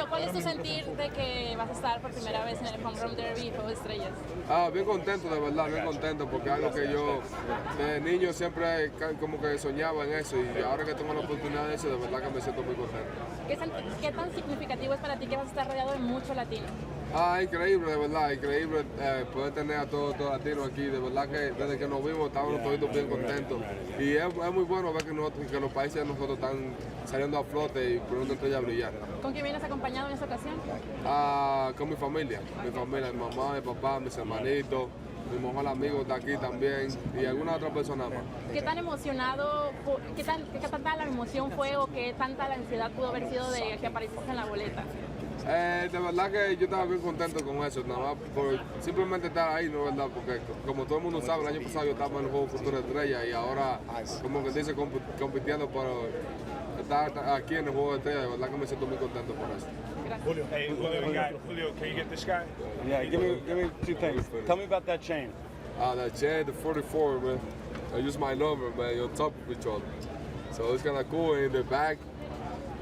¿cuál es tu sentir de que vas a estar por primera vez en el Home Run Derby y Juego de Estrellas? Bien contento, de verdad, bien contento, porque es algo que yo de niño siempre como que soñaba en eso y ahora que tengo la oportunidad de eso, de verdad que me siento muy contento. ¿Qué tan significativo es para ti que vas a estar rodeado de mucho latino? Increíble, de verdad, increíble poder tener a todos latinos aquí. De verdad que desde que nos vimos estábamos todos bien contentos. Y es muy bueno ver que los países de nosotros están saliendo a flote y poniendo estrella a brillar. ¿Con quién vienes acompañado en esta ocasión? Con mi familia, mi mamá, mi papá, mis hermanitos, mi mejor amigo está aquí también y alguna otra persona más. ¿Qué tan emocionado, qué tanta la emoción fue o qué tanta la ansiedad pudo haber sido de que aparezcas en la boleta? De verdad que yo estaba bien contento con eso, nada más por simplemente estar ahí, ¿no? ¿Verdad? Porque como todo el mundo sabe, el año pasado yo estaba en el Juego Futura Estrella y ahora, como que dice, compitiendo para estar aquí en el Juego de Estrella, de verdad que me siento muy contento por eso. Julio, hey, Julio, can you get this guy? Yeah, give me 2 things. Tell me about that chain. That chain, the 44, man. I use my number, man, on top of each other. So it's kind of cool. In the back,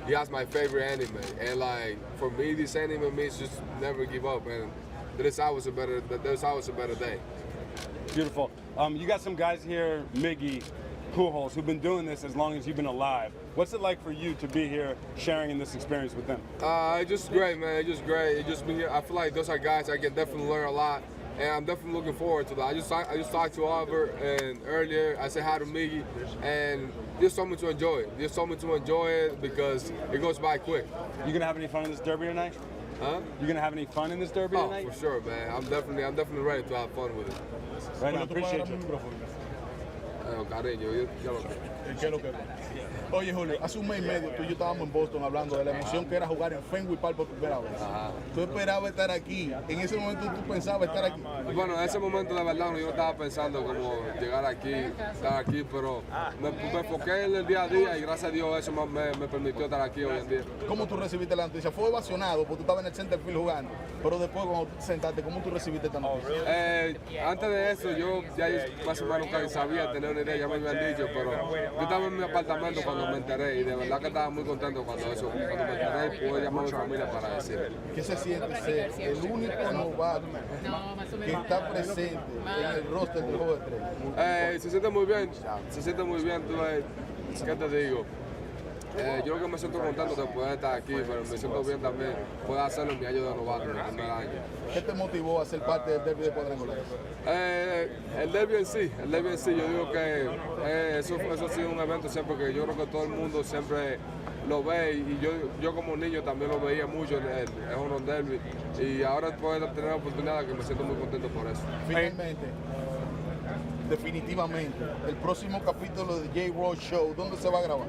he has my favorite anime, and like for me, this anime means just never give up, and there's always a better day. Beautiful. You got some guys here, Miggy, Pujols, who've been doing this as long as you've been alive. What's it like for you to be here sharing in this experience with them? It's just great, man. It's just great. It's just been here. I feel like those are guys I can definitely learn a lot, and I'm definitely looking forward to that. I just talked to Albert, and earlier I said hi to Miggy, and there's so much to enjoy. There's so much to enjoy it because it goes by quick. You gonna have any fun in this derby tonight? Huh? You gonna have any fun in this derby tonight? For sure, man. I'm definitely ready to have fun with it. Right now, appreciate you. Cariño, yo lo ¿Qué es lo que? Oye, Julio, hace un mes y medio tú y yo estábamos en Boston hablando de la emoción que era jugar en Fenway Park por primera vez. Tú esperabas estar aquí. En ese momento tú pensabas estar aquí. Bueno, en ese momento de verdad yo no estaba pensando como llegar aquí, estar aquí, pero me enfoqué en el día a día y gracias a Dios eso me permitió estar aquí hoy en día. ¿Cómo tú recibiste la noticia? Fue ovacionado porque tú estabas en el center field jugando, pero después cuando te sentaste, ¿cómo tú recibiste esta noticia? Antes de eso yo ya más o menos sabía, tenía una idea, ya me habían dicho, pero yo estaba en mi apartamento cuando me enteré y de verdad que estaba muy contento cuando me enteré y pude llamar a mi familia para decir. ¿Qué se siente ser el único novato que está presente en el roster del juego de estrellas? Se siente muy bien, ¿qué te digo? Yo creo que me siento contento después de estar aquí, pero me siento bien también. Puedo hacerlo en mi año de novato, en el primer año. ¿Qué te motivó a ser parte del derby de cuadrangulares? El derby en sí, yo digo que eso ha sido un evento siempre que yo creo que todo el mundo siempre lo ve y yo como niño también lo veía mucho el home run derby y ahora puedo tener la oportunidad que me siento muy contento por eso. Finalmente, definitivamente, el próximo capítulo de J-Roll Show, ¿dónde se va a grabar?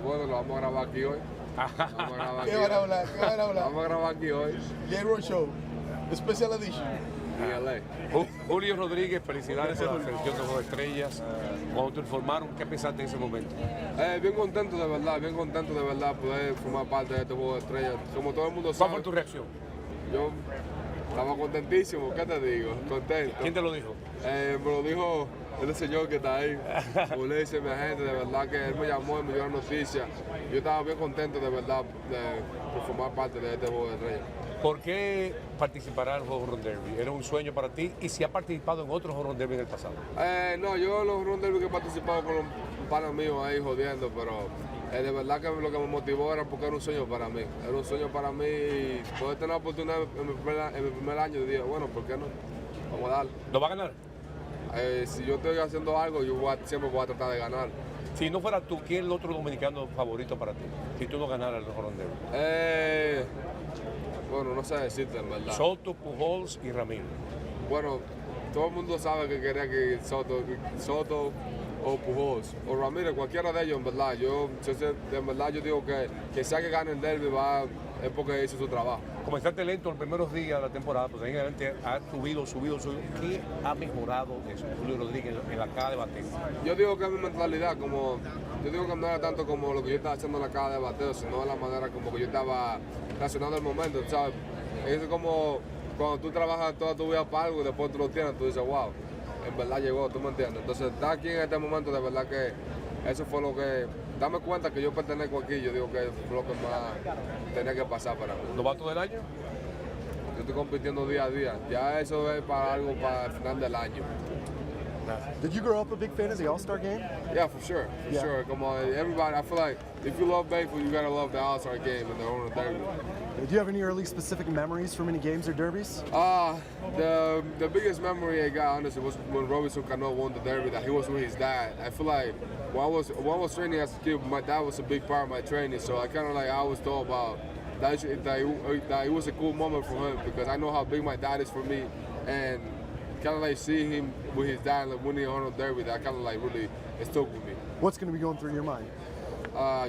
Bueno, lo vamos a grabar aquí hoy. ¿Qué van a hablar? Vamos a grabar aquí hoy. J-Roll Show, Special Edition. Julio Rodríguez, felicidades por la selección de Juego de Estrellas. Cuando te informaron, ¿qué pensaste en ese momento? Bien contento de verdad poder formar parte de este Juego de Estrellas. Como todo el mundo sabe. ¿Cuál fue tu reacción? Yo estaba contentísimo, ¿qué te digo? Contento. ¿Quién te lo dijo? Me lo dijo el señor que está ahí, Ulises, mi agente, de verdad que él me llamó y me dio la noticia. Yo estaba bien contento de verdad por formar parte de este Juego de Estrellas. ¿Por qué participar en el Home Run Derby? ¿Era un sueño para ti? ¿Y si has participado en otros Home Run Derby en el pasado? No, yo en los Home Run Derby que he participado con los panas míos ahí jodiendo, pero de verdad que lo que me motivó era porque era un sueño para mí. Era un sueño para mí y poder tener la oportunidad en mi primer año. Dije, bueno, ¿por qué no? Vamos a darle. ¿Lo va a ganar? Si yo estoy haciendo algo, yo siempre voy a tratar de ganar. Si no fuera tú, ¿quién es el otro dominicano favorito para ti? Si tú no ganaras el Home Run Derby. Bueno, no sé decirte en verdad. Soto, Pujols y Ramírez. Bueno, todo el mundo sabe que quería que Soto o Pujols o Ramírez, cualquiera de ellos en verdad. En verdad yo digo que sea que gane el derby es porque hizo su trabajo. Comenzaste lento los primeros días de la temporada, pues ahí en adelante ha subido. ¿Qué ha mejorado eso, Julio Rodríguez, en la caja de bateo? Yo digo que es mi mentalidad, yo digo que no era tanto como lo que yo estaba haciendo en la caja de bateo, sino de la manera como que yo estaba reaccionando al momento, ¿sabes? Es como cuando tú trabajas toda tu vida para algo y después tú lo tienes, tú dices, wow, en verdad llegó, ¿tú me entiendes? Entonces, estar aquí en este momento, de verdad que eso fue lo que... Dame cuenta que yo pertenezco aquí, yo digo que fue lo que más tenía que pasar para mí. ¿Novato del año? Yo estoy compitiendo día a día. Ya eso es para algo para el final del año. Did you grow up a big fan of the All-Star Game? Yeah, for sure. Sure. Come on, everybody. I feel like if you love baseball, you gotta love the All-Star Game and the Home Run Derby. Do you have any early specific memories from any games or derbies? The biggest memory I got, honestly, was when Robinson Cano won the Derby. That he was with his dad. I feel like when I was training as a kid, my dad was a big part of my training. So I kind of like I always thought about that it was a cool moment for him because I know how big my dad is for me, and kind of like seeing him with his dad like winning a Home Run Derby, that kind of like really stuck with me. What's going to be going through your mind?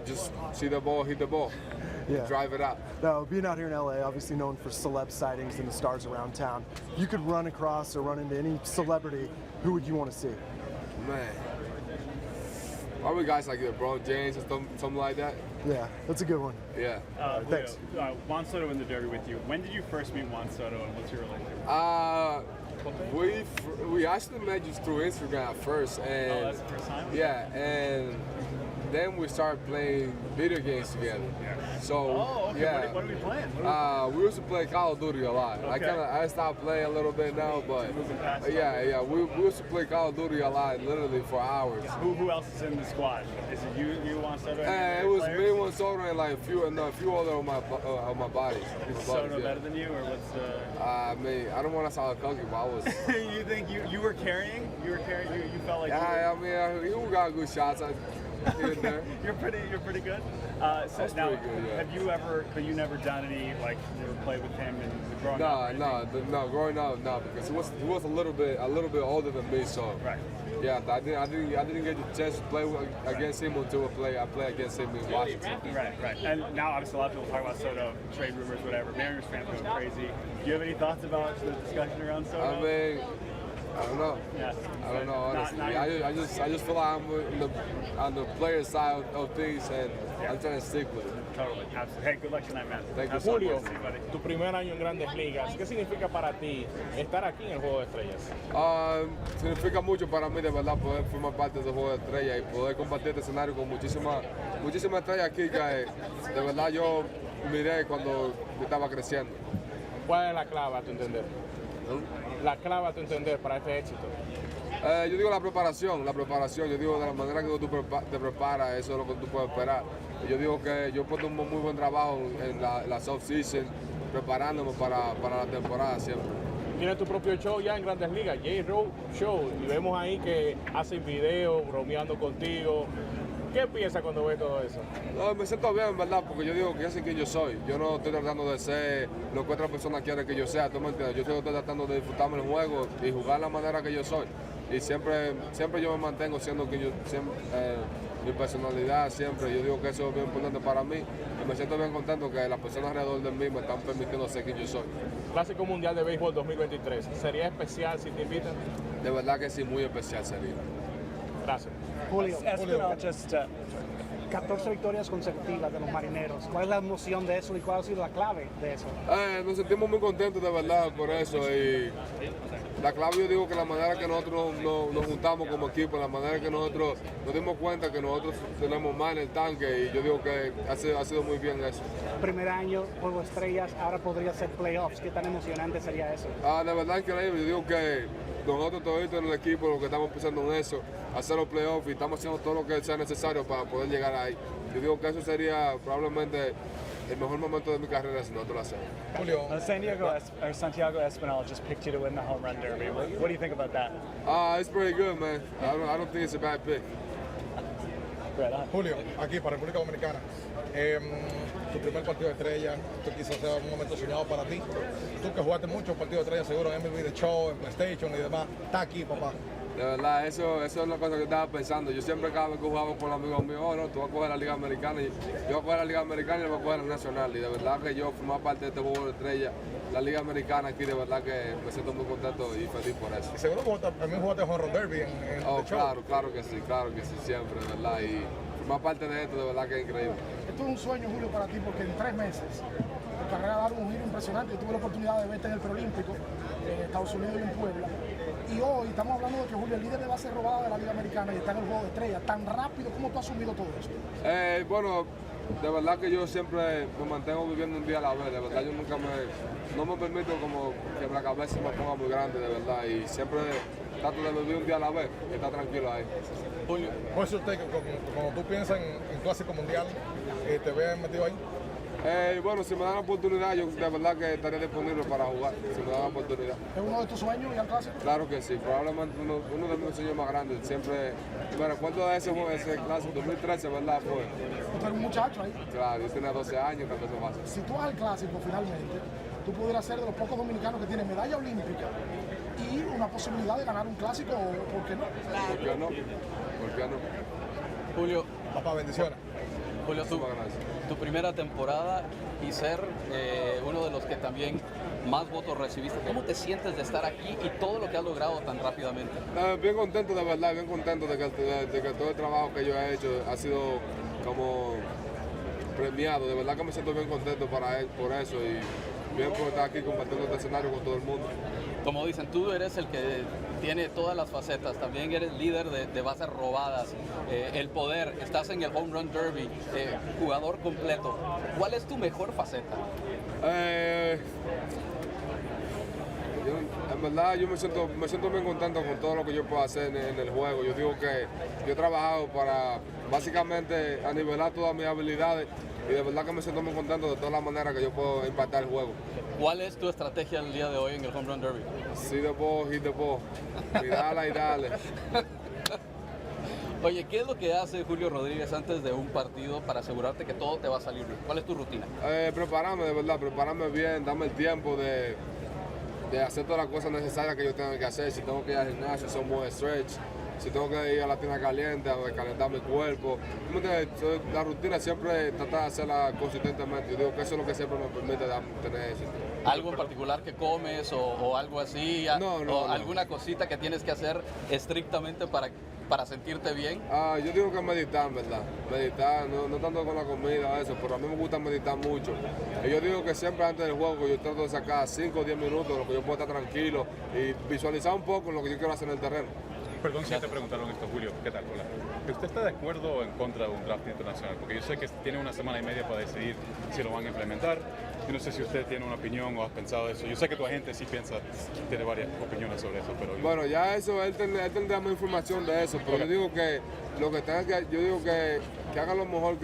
Just see the ball, hit the ball. Yeah. Drive it out. Now, being out here in LA, obviously known for celeb sightings and the stars around town, you could run across or run into any celebrity, who would you want to see? Man, probably guys like LeBron James or something like that. Yeah, that's a good one. Yeah. Thanks. Juan Soto in the Derby with you. When did you first meet Juan Soto, and what's your relationship? We actually met just through Instagram at first, and that's the first time? Yeah, and then we started playing video games together. So Okay, Yeah. what are we playing? We used to play Call of Duty a lot. Okay. I stopped playing a little bit now, but yeah. We used to play Call of Duty a lot, literally for hours. Who else is in the squad? Is it you, Juan Soto? It was me, Juan Soto, and like a few other of my buddies. Is Soto better than you, or what's the? I mean, I don't want to sound cocky, but I was. You think you were carrying? You felt like. Yeah, I mean, he got good shots. Here and there. You're pretty good. So now, pretty good, yeah. have you ever? But you never done any like never played with him and growing No, up? no, growing up, no, because he was a little bit older than me, so. Right. Yeah, I didn't get the chance to play against him until I play against him in Washington. Right. And now, obviously, a lot of people talk about Soto, trade rumors, whatever. Mariners fans going crazy. Do you have any thoughts about the discussion around Soto? I mean, I don't know. Yeah. I don't know, honestly. I just feel like I'm on the player side of things, and I'm trying to stick with it. Totally, absolutely. Hey, good luck tonight, man. Thank you. Julio, tu primer año en Grandes Ligas, ¿qué significa para ti estar aquí en el Juego de Estrellas? Significa mucho para mí, de verdad, poder formar parte del Juego de Estrellas y poder compartir este escenario con muchísimas estrellas aquí que de verdad yo miré cuando estaba creciendo. ¿Cuál es la clave a tu entender? La clave a tu entender para este éxito. Yo digo la preparación, yo digo de la manera que tú te preparas, eso es lo que tú puedes esperar. Yo digo que yo he puesto un muy buen trabajo en la off-season, preparándome para la temporada siempre. Tienes tu propio show ya en Grandes Ligas, J-Row Show, y vemos ahí que hacen videos, bromeando contigo. ¿Qué piensas cuando ves todo eso? No, me siento bien, ¿verdad? Porque yo digo que yo sé quién yo soy. Yo no estoy tratando de ser lo que otras personas quieren que yo sea, ¿tú me entiendes? Yo estoy tratando de disfrutarme el juego y jugar la manera que yo soy. Y siempre yo me mantengo siendo que yo siempre, mi personalidad siempre. Yo digo que eso es bien importante para mí y me siento bien contento que las personas alrededor de mí me están permitiendo ser quien yo soy. Clásico Mundial de Béisbol 2023, ¿sería especial si te invitan? De verdad que sí, muy especial sería. Gracias. Julio, 14 victorias consecutivas de los Marineros. ¿Cuál es la emoción de eso y cuál ha sido la clave de eso? Nos sentimos muy contentos de verdad por eso y la clave yo digo que la manera que nosotros nos juntamos como equipo, la manera que nosotros nos dimos cuenta que nosotros tenemos más en el tanque y yo digo que ha sido muy bien eso. Primer año, Juego de Estrellas, ahora podría ser playoffs. ¿Qué tan emocionante sería eso? De verdad increíble, yo digo que nosotros todos en el equipo lo que estamos pensando en eso, hacer los playoffs y estamos haciendo todo lo que sea necesario para poder llegar ahí. Yo digo que eso sería probablemente el mejor momento de mi carrera si nosotros lo hacemos. Julio, Santiago Espinal just picked you to win the home run derby. What do you think about that? It's pretty good, man. I don't think it's a bad pick. Julio, aquí para República Dominicana. Tu primer partido de estrella, esto quizás sea un momento soñado para ti. Tú que jugaste muchos partidos de estrella, seguro en MLB The Show, en PlayStation y demás, está aquí, papá. De verdad, eso es una cosa que estaba pensando. Yo siempre cada vez que jugaba con los amigos míos, no, tú vas a coger la Liga Americana, y yo voy a coger la Liga Americana y yo voy a coger la Nacional. Y de verdad que yo formar parte de este juego de estrella, la Liga Americana aquí, de verdad que me siento muy contento y feliz por eso. Y seguro que también jugaste Home Run Derby en The Show. Claro que sí, siempre, de verdad. Y formar parte de esto, de verdad que es increíble. Esto es un sueño, Julio, para ti, porque en 3 meses tu carrera ha dado un giro impresionante. Yo tuve la oportunidad de verte en el Preolímpico, en Estados Unidos y en Puebla. Y hoy estamos hablando de que Julio, el líder de base robada de la Liga Americana y está en el Juego de Estrellas. Tan rápido, ¿cómo tú has asumido todo eso? Bueno, de verdad que yo siempre me mantengo viviendo un día a la vez. De verdad, yo no me permito como que la cabeza me ponga muy grande, de verdad. Y siempre trato de vivir un día a la vez y estar tranquilo ahí. Julio, ¿puede ser usted que cuando tú piensas en Clásico Mundial, te ves metido ahí? Bueno, si me dan la oportunidad, yo de verdad que estaría disponible para jugar, si me dan la oportunidad. ¿Es uno de tus sueños ir al Clásico? Claro que sí, probablemente uno de mis sueños más grandes. Siempre me recuerdo de ese Clásico 2013, ¿verdad? Tú eres un muchacho ahí. Claro, yo tenía 12 años cuando eso pasó. Si tú vas al Clásico finalmente, tú pudieras ser de los pocos dominicanos que tienen medalla olímpica y una posibilidad de ganar un Clásico, ¿por qué no? ¿Por qué no? ¿Por qué no? Julio, papá, bendiciones. Julio, tu primera temporada y ser uno de los que también más votos recibiste. ¿Cómo te sientes de estar aquí y todo lo que has logrado tan rápidamente? Bien contento, de verdad, bien contento de que todo el trabajo que yo he hecho ha sido como premiado. De verdad que me siento bien contento por eso y bien por estar aquí compartiendo este escenario con todo el mundo. Como dicen, tú eres el que tiene todas las facetas, también eres líder de bases robadas, el poder, estás en el Home Run Derby, jugador completo. ¿Cuál es tu mejor faceta? En verdad yo me siento bien contento con todo lo que yo puedo hacer en el juego. Yo digo que yo he trabajado para básicamente anivelar todas mis habilidades y de verdad que me siento muy contento de todas las maneras que yo puedo impactar el juego. ¿Cuál es tu estrategia el día de hoy en el Home Run Derby? See the ball, hit the ball. Y dale. Oye, ¿qué es lo que hace Julio Rodríguez antes de un partido para asegurarte que todo te va a salir bien? ¿Cuál es tu rutina? Prepararme, de verdad, prepararme bien, darme el tiempo de hacer todas las cosas necesarias que yo tengo que hacer. Si tengo que ir al gimnasio, hacer un buen stretch. Si tengo que ir a la tina caliente, a calentar mi cuerpo. La rutina siempre tratar de hacerla consistentemente. Yo digo que eso es lo que siempre me permite tener éxito. ¿Algo en particular que comes o algo así? No. ¿Alguna cosita que tienes que hacer estrictamente para sentirte bien? Yo digo que meditar, ¿verdad? Meditar, no tanto con la comida, eso, pero a mí me gusta meditar mucho. Y yo digo que siempre antes del juego yo trato de sacar 5 o 10 minutos, lo que yo puedo estar tranquilo y visualizar un poco lo que yo quiero hacer en el terreno. Perdón si te preguntaron esto, Julio. ¿Qué tal? Hola. ¿Usted está de acuerdo o en contra de un draft internacional? Porque yo sé que tiene una semana y media para decidir si lo van a implementar. Yo no sé si usted tiene una opinión o has pensado eso. Yo sé que tu agente sí tiene varias opiniones sobre eso, pero... Bueno, ya eso, él tendrá más información de eso, pero yo digo que lo que tengan que hagan lo mejor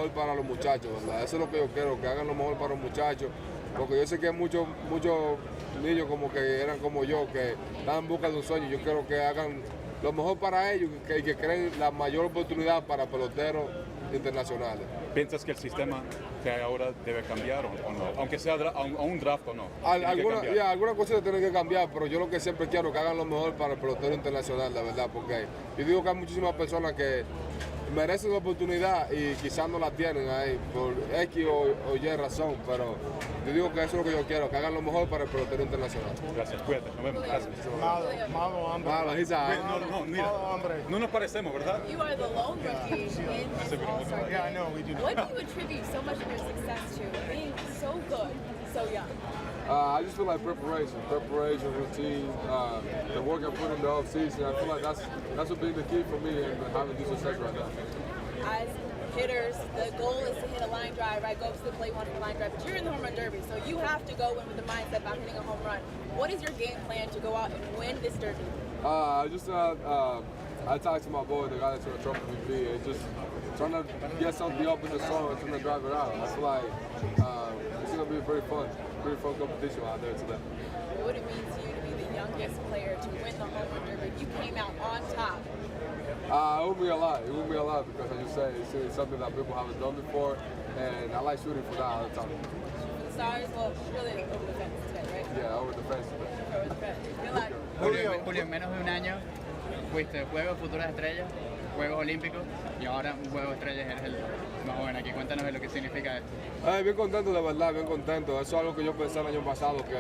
para los muchachos, ¿verdad? Eso es lo que yo quiero, que hagan lo mejor para los muchachos, porque yo sé que hay muchos niños como que eran como yo, que están en busca de un sueño. Yo quiero que hagan lo mejor para ellos y que creen la mayor oportunidad para peloteros internacionales. ¿Piensas que el sistema que hay ahora debe cambiar o no? Aunque sea a un draft o no. Algunas cosas tienen que cambiar, pero yo lo que siempre quiero que hagan lo mejor para el pelotero internacional, la verdad, porque yo digo que hay muchísimas personas que merecen la oportunidad y quizás no la tienen ahí por X o Y razón, pero yo digo que eso es lo que yo quiero, que hagan lo mejor para el pelotero internacional. Gracias, cuídate, nos vemos. Gracias. Malo, hambre. Mira, no nos parecemos, ¿verdad? You are the lone rookie in this All-Star game. Yeah, I know, we do. What do you attribute so much of your success to, being so good, so young? I just feel like preparation, routine, the work I put in the off season. I feel like that's what being the key for me and having this success right now. As hitters, the goal is to hit a line drive, right? Go up to the plate, one for the line drive. But you're in the home run derby, so you have to go in with the mindset about hitting a home run. What is your game plan to go out and win this derby? I talked to my boy, the guy that's going to trophy MVP, and just trying to get something up in the zone and trying to drive it out. I feel like it's going to be a very fun competition out there today. What would it mean to you to be the youngest player to win the home run derby? You came out on top. It would be a lot. It would be a lot because, as you say, it's something that people haven't done before, and I like shooting for that all the time. For the Stars, well, really over the fence today, right? Yeah, over the fence today. Over the fence. Good luck. Julio, en menos de un año fuiste Juegos Futuras Estrellas, Juegos Olímpicos y ahora un Juego de Estrellas eres el más joven aquí. Cuéntanos de lo que significa esto. Bien contento, de verdad, bien contento. Eso es algo que yo pensé el año pasado, que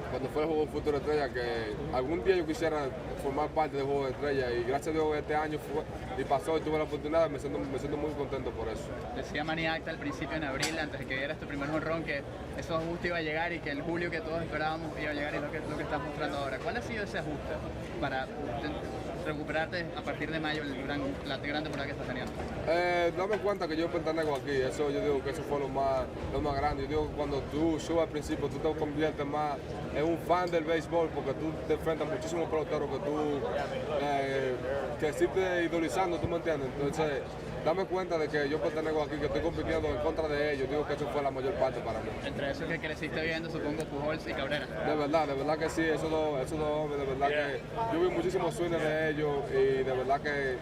cuando fue el Juego de Futuras Estrellas, que algún día yo quisiera formar parte del Juego de Estrellas y gracias a Dios este año fue y pasó y tuve la oportunidad, me siento muy contento por eso. Decía Manny Acta al principio en abril, antes de que dieras tu primer jonrón, que esos ajustes iba a llegar y que el Julio que todos esperábamos iba a llegar y es lo que estás mostrando ahora. ¿Cuál ha sido ese ajuste para recuperarte a partir de mayo la gran temporada que estás teniendo? Dame cuenta que yo pentanego aquí, eso yo digo que eso fue lo más grande. Yo digo que cuando tú subes al principio, tú te conviertes más en un fan del béisbol porque tú te enfrentas a muchísimos peloteros que tú que sigues idolizando, ¿tú me entiendes? Entonces, dame cuenta de que yo pentanego aquí, que estoy compitiendo en contra de ellos. Digo que eso fue la mayor parte para mí. Entre esos que creciste viendo, supongo, Pujols y Cabrera. De verdad que sí, esos dos hombres, de verdad que yo vi muchísimos swings de ellos y de verdad que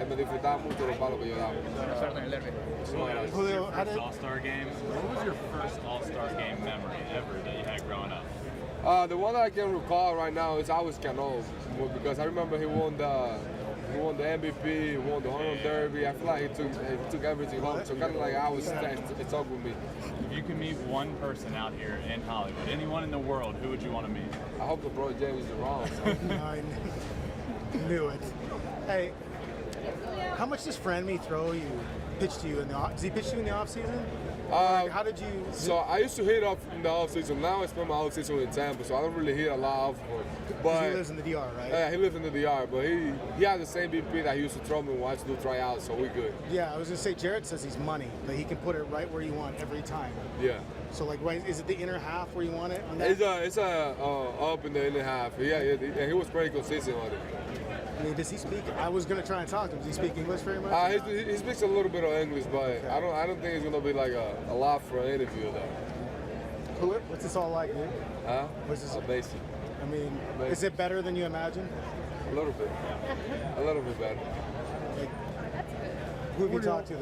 me disfrutaba mucho los palos que yo daba. Buena suerte en el derby. Julio, All-Star game. What was your first All-Star game memory ever that you had growing up? The one that I can recall right now is always Cano, because I remember he won the MVP, he won the home run derby. I feel like he took everything home, so kind of like I was stuck with me. If you could meet one person out here in Hollywood, anyone in the world, who would you want to meet? I hope LeBron James is wrong. I knew it. Hey, how much does Fran me throw you pitch to you in the off? Does he pitch to you in the off season? Like, how did you? So I used to hit off in the off season. Now I spend my off season in Tampa, so I don't really hit a lot of him. But he lives in the DR, right? Yeah, he lives in the DR, but he has the same BP that he used to throw me when I used to do tryouts, so we good. Yeah, I was gonna say Jared says he's money, that he can put it right where you want every time. Yeah. So like, right, is it the inner half where you want it? On that? It's up in the inner half. Yeah, he was pretty consistent on it. I mean, does he speak? I was gonna try and talk to him. Does he speak English very much? He speaks a little bit of English, but okay. I don't think it's gonna be like a lot for an interview though. What's this all like, dude? Huh? What's this? Basic. I mean, is it better than you imagined? A little bit. A little bit better. Like, who have you talked to?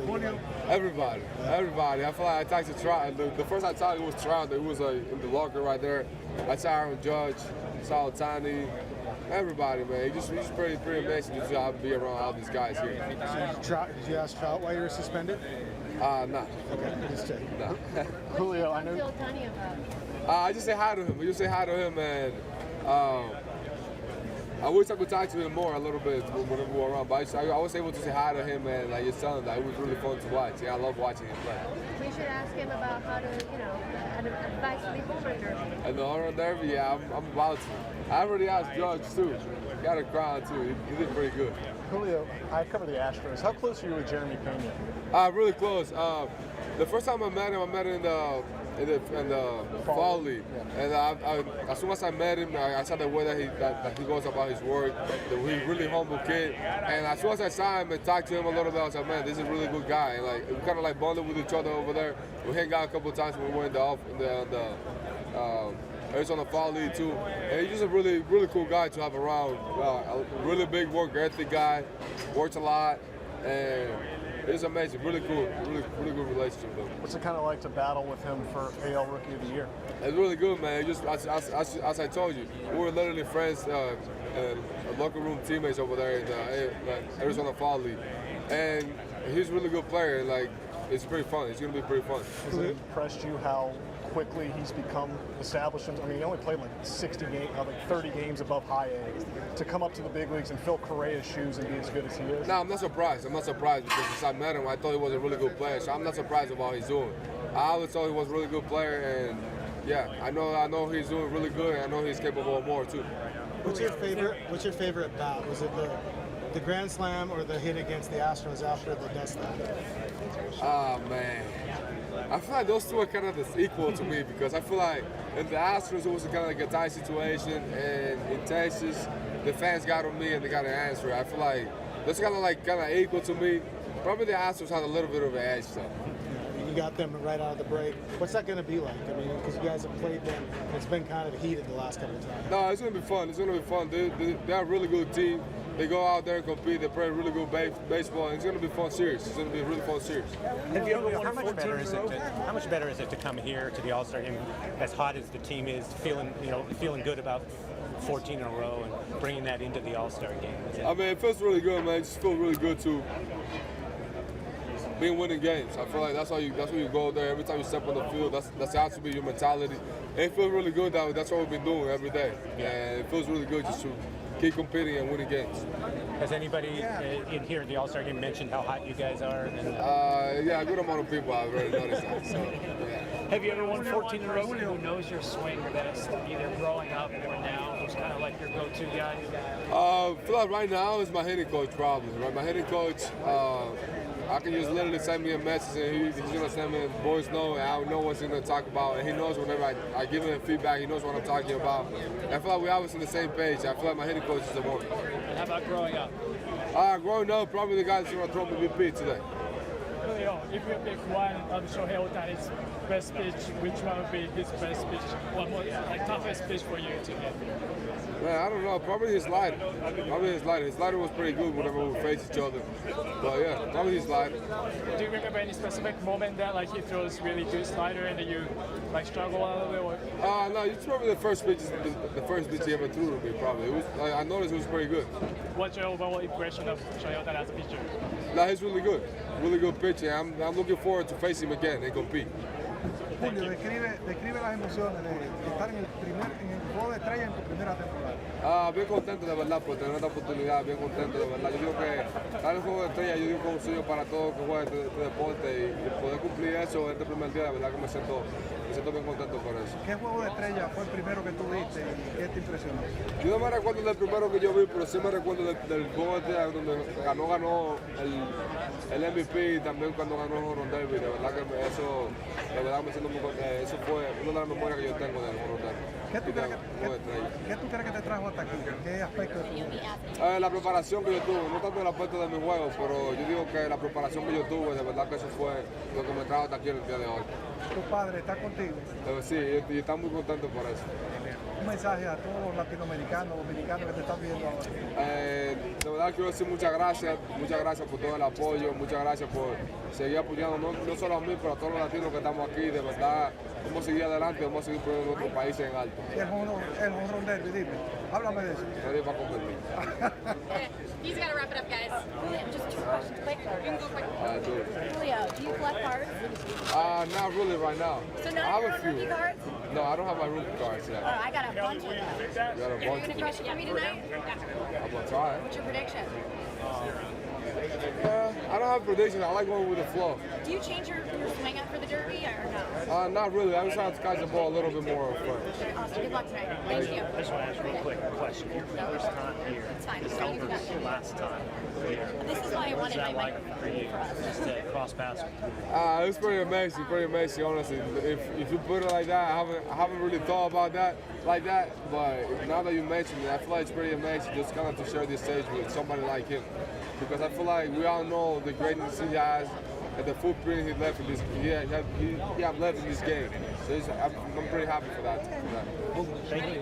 Everybody. I feel like I talked to Trout. The first I talked to was Trout. It was in the locker right there. I saw Aaron Judge, saw Ohtani. Everybody, man. It's just pretty amazing to be around all these guys here. So did you ask Trout why you were suspended? No. Okay, just checking. No. Julio, I know. What did Ohtani about? I just say hi to him. We just say hi to him, and I wish I could talk to him more a little bit whenever we were around. But I was able to say hi to him, and like just tell him that it was really fun to watch. Yeah, I love watching him play. We should ask him about how to, advice for the home run derby. And the home run derby, yeah, I'm about to. I already asked Judge too. Got a crown too. He did pretty good. Julio, I cover the Astros. How close are you with Jeremy Pena? Really close. The first time I met him in the fall league, and as soon as I met him, I saw the way that he goes about his work. He's a really humble kid, and as soon as I saw him and talked to him a little bit, I was like, man, this is a really good guy. And like we kind of like bonded with each other over there. We hang out a couple of times when we were in the Arizona Fall League too, and he's just a really cool guy to have around. A really big work ethic guy, works a lot, and it's amazing. Really cool, really good relationship with him. What's it kind of like to battle with him for AL Rookie of the Year? It's really good, man. Just as I told you, we were literally friends, and locker room teammates over there in the Arizona Fall League, and he's a really good player. And like, it's pretty fun. It's gonna be pretty fun. Has it impressed you how quickly he's become established? I mean, he only played like 30 games above high A. To come up to the big leagues and fill Correa's shoes and be as good as he is? No, I'm not surprised. because since I met him, I thought he was a really good player. So I'm not surprised about what he's doing. I always thought he was a really good player, and yeah, I know he's doing really good, and I know he's capable of more too. What's your favorite bat? Was it the Grand Slam or the hit against the Astros after the death slam? Oh man. I feel like those two are kind of equal to me because I feel like in the Astros it was kind of like a tie situation, and in Texas the fans got on me and they got an answer. I feel like that's kind of equal to me. Probably the Astros had a little bit of an edge though. You got them right out of the break. What's that going to be like? I mean, because you guys have played them, it's been kind of heated the last couple of times. No, it's going to be fun. It's going to be fun. They're a really good team. They go out there and compete. They play really good baseball, and it's going to be a fun series. It's going to be a really fun series. How much better is it to come here to the All-Star game as hot as the team is, feeling good about 14 in a row and bringing that into the All-Star game? I mean, it feels really good, man. It just feels really good to be winning games. I feel like that's why you go there. Every time you step on the field, that's has to be your mentality. And it feels really good that that's what we've been doing every day. And it feels really good just to keep competing and winning games. Has anybody in here at the All-Star game mentioned how hot you guys are? Yeah, a good amount of people have already noticed that. So, yeah. Have you ever won 14 in a row? Who knows your swing best, either growing up or now? Who's kind of like your go-to guy? I feel like right now is my hitting coach probably. Right, my hitting coach. I can just literally send me a message and he's gonna send me boys know, and I know what he's gonna talk about, and he knows whenever I give him feedback, he knows what I'm talking about. And I feel like we're always on the same page. I feel like my hitting coach is the one. And how about growing up? Growing up, probably the guy that's gonna throw me BP today. Julio, if you pick one of Shohei Ohtani's best pitch, which one would be his best pitch? What more, like toughest pitch for you to get? Man, I don't know. Probably his slider. His slider was pretty good whenever we faced each other. But yeah, probably his slider. Do you remember any specific moment that like he throws really good slider and then you like struggle a little bit? Or? No, it's probably the first pitch he ever threw to me. Probably. It was. I noticed it was pretty good. What's your overall impression of Shohei Ohtani as a pitcher? No, he's really good. Really good pitcher. I'm looking forward to face him again and compete. Julio, describe las emociones de estar en el juego de estrella en tu primera temporada. Bien contento de verdad por tener esta oportunidad, bien contento de verdad. Yo digo que dar el juego de estrella, yo digo que es un sueño para todos que juegan este deporte y poder cumplir eso este primer día, de verdad que me siento bien contento por eso. ¿Qué juego de estrella fue el primero que tú viste y qué te impresionó? Yo no me recuerdo del primero que yo vi, pero sí me recuerdo del juego de estrella donde ganó el MVP y también cuando ganó el Home Run Derby. De verdad que eso, de verdad me siento muy contento. Eso fue una de las memorias que yo tengo del Home Run Derby. ¿Qué tú crees que te trajo hasta aquí? ¿Qué aspecto de tu juego? La preparación que yo tuve, no tanto el aspecto de mi juego, pero yo digo que la preparación que yo tuve, de verdad que eso fue lo que me trajo hasta aquí el día de hoy. ¿Tu padre está contigo? Sí, y está muy contento por eso. Un mensaje a todos los latinoamericanos, dominicanos que te están viendo ahora. De verdad quiero decir muchas gracias por todo el apoyo, muchas gracias por seguir apoyando no solo a mí, pero a todos los latinos que estamos aquí. De verdad, vamos a seguir adelante, vamos a seguir poniendo nuestro país en alto. El Home Run Derby, dime, háblame de eso. Nadie va a competir. He's got to wrap it up, guys. Julio, just 2 questions quick. You can go quick. Julio, do you collect cards? Not really right now. So I none have of a your few. rookie cards? No, I don't have my rookie cards yet. Oh, I got a bunch of them. You got a Are you bunch. going to crush it for me tonight? I'm gonna try. What's your prediction? I don't have predictions. I like going with the flow. Do you change your swing up for the Derby or no? Not really. I just have to catch the ball a little bit more first. Awesome. Good luck tonight. Thank you. I just want to ask real quick a question. Your first time here, It's fine. is over the last time here. This is why I What's wanted that my like for you, just to cross paths with you? It's pretty amazing, honestly. If you put it like that, I haven't really thought about that like that, but now that you mentioned it, I feel like it's pretty amazing just kind of to share this stage with somebody like him. Because I feel like we all know the greatness he has and the footprint he left in this he have left in this game. So I'm pretty happy for that. Thank you.